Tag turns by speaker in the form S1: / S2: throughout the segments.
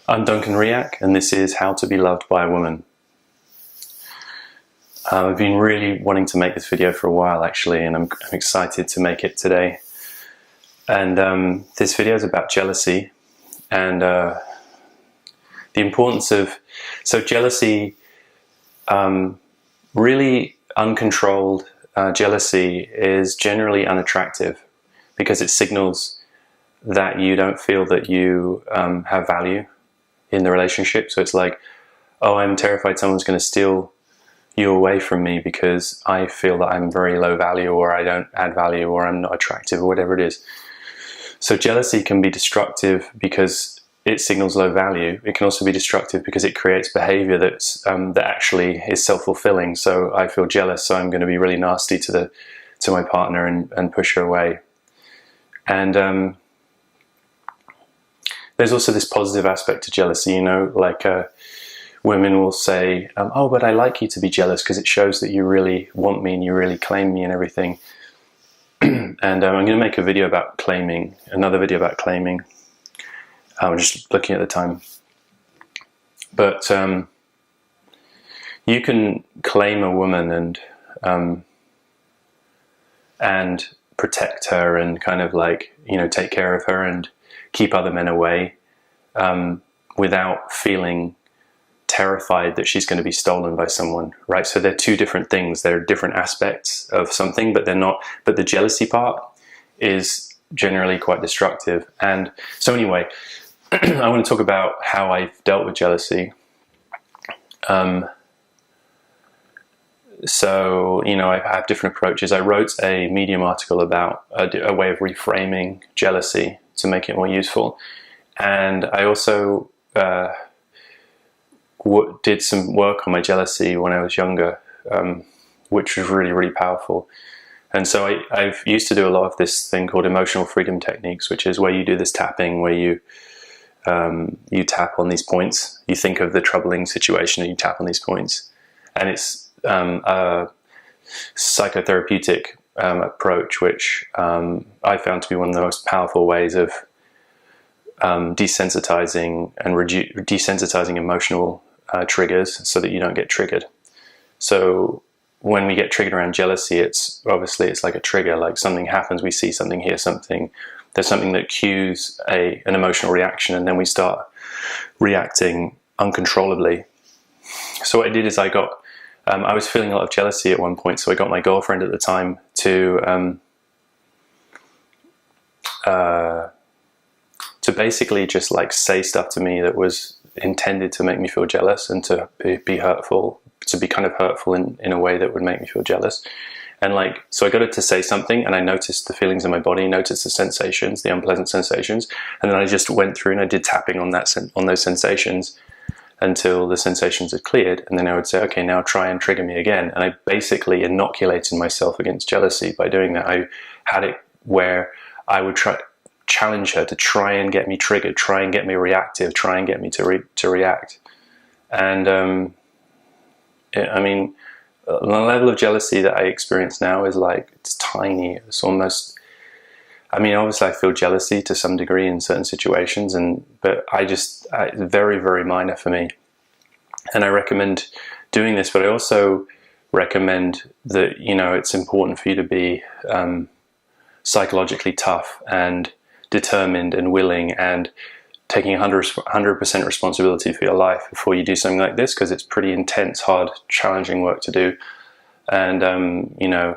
S1: I'm Duncan Riak, and this is How to Be Loved by a Woman. I've been really wanting to make this video for a while, actually, and I'm excited to make it today. And this video is about jealousy and the importance of... So jealousy, really uncontrolled jealousy is generally unattractive because it signals that you don't feel that you have value in the relationship. So it's like, oh, I'm terrified someone's going to steal you away from me because I feel that I'm very low value, or I don't add value, or I'm not attractive, or whatever it is. So jealousy can be destructive because it signals low value. It can also be destructive because it creates behavior that's that actually is self-fulfilling. So I feel jealous, so I'm going to be really nasty to my partner and push her away. And there's also this positive aspect to jealousy, you know, like women will say, oh, but I like you to be jealous because it shows that you really want me and you really claim me and everything. And I'm going to make a video about claiming, another video about claiming. I'm just looking at the time. But you can claim a woman and protect her and kind of like, you know, take care of her and keep other men away without feeling terrified that she's going to be stolen by someone, right? So they're two different things. They're different aspects of something, but they're not. But the jealousy part is generally quite destructive. And so anyway, I want to talk about how I've dealt with jealousy. So, you know, I have different approaches. I wrote a Medium article about a way of reframing jealousy to make it more useful. And I also did some work on my jealousy when I was younger, which was really, really powerful. And so I've used to do a lot of this thing called emotional freedom techniques, which is where you do this tapping, where you tap on these points. You think of the troubling situation and you tap on these points. And it's a psychotherapeutic approach, which I found to be one of the most powerful ways of desensitizing and desensitizing emotional triggers so that you don't get triggered. So when we get triggered around jealousy, it's like a trigger, like something happens, we see something, hear something, there's something that cues an emotional reaction, and then we start reacting uncontrollably. So what I did is I was feeling a lot of jealousy at one point, so I got my girlfriend at the time to basically just like say stuff to me that was intended to make me feel jealous and to be hurtful, to be kind of hurtful in a way that would make me feel jealous. And like, so I got her to say something, and I noticed the feelings in my body, noticed the sensations, the unpleasant sensations, and then I just went through and I did tapping on those sensations until the sensations had cleared, and then I would say, okay, now try and trigger me again. And I basically inoculated myself against jealousy by doing that. I had it where I would challenge her to try and get me triggered, try and get me reactive, try and get me to react. And I mean, the level of jealousy that I experience now is like, it's tiny. It's almost, I mean, obviously I feel jealousy to some degree in certain situations, but it's very, very minor for me. And I recommend doing this, but I also recommend that, you know, it's important for you to be psychologically tough and determined and willing and taking 100% responsibility for your life before you do something like this, because it's pretty intense, hard, challenging work to do. And, you know,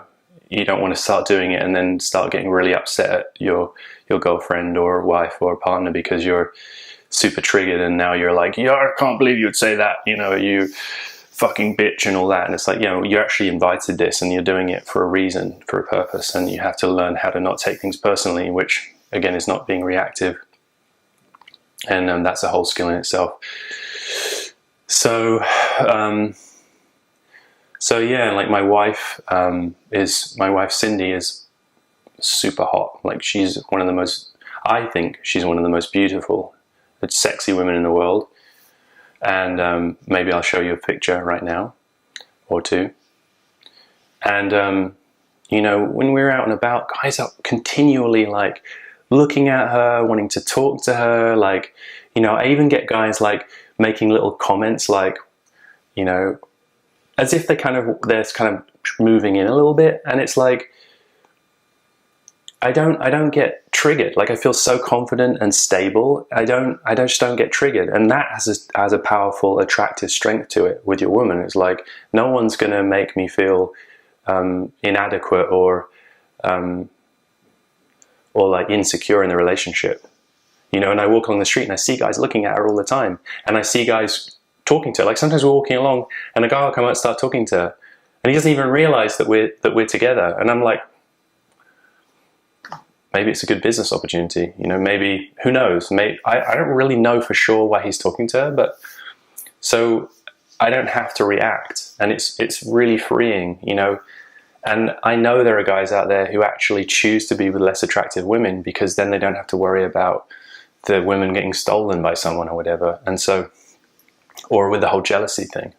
S1: you don't want to start doing it and then start getting really upset at your girlfriend or wife or partner because you're super triggered, and now you're like, yeah, I can't believe you would say that, you know, you fucking bitch and all that. And it's like, you know, you actually invited this and you're doing it for a reason, for a purpose, and you have to learn how to not take things personally, which again is not being reactive. And that's a whole skill in itself. So yeah, like my wife Cindy is super hot. Like I think she's one of the most beautiful, sexy women in the world. And maybe I'll show you a picture right now or two. And you know, when we're out and about, guys are continually like looking at her, wanting to talk to her. Like, you know, I even get guys like making little comments like, you know, as if they're kind of moving in a little bit, and it's like, I don't get triggered. Like, I feel so confident and stable. I just don't get triggered, and that has a powerful, attractive strength to it with your woman. It's like, no one's going to make me feel inadequate or like insecure in the relationship. You know, and I walk along the street and I see guys looking at her all the time, and I see guys talking to her. Like, sometimes we're walking along and a guy will come out and start talking to her, and he doesn't even realize that we're together. And I'm like, maybe it's a good business opportunity, you know, maybe, who knows? Maybe, I don't really know for sure why he's talking to her, but so I don't have to react, and it's really freeing, you know. And I know there are guys out there who actually choose to be with less attractive women because then they don't have to worry about the women getting stolen by someone or whatever, and so, or with the whole jealousy thing.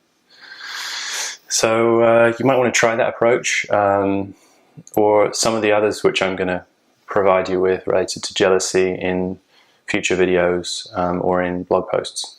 S1: So you might want to try that approach, or some of the others which I'm going to provide you with related to jealousy in future videos or in blog posts.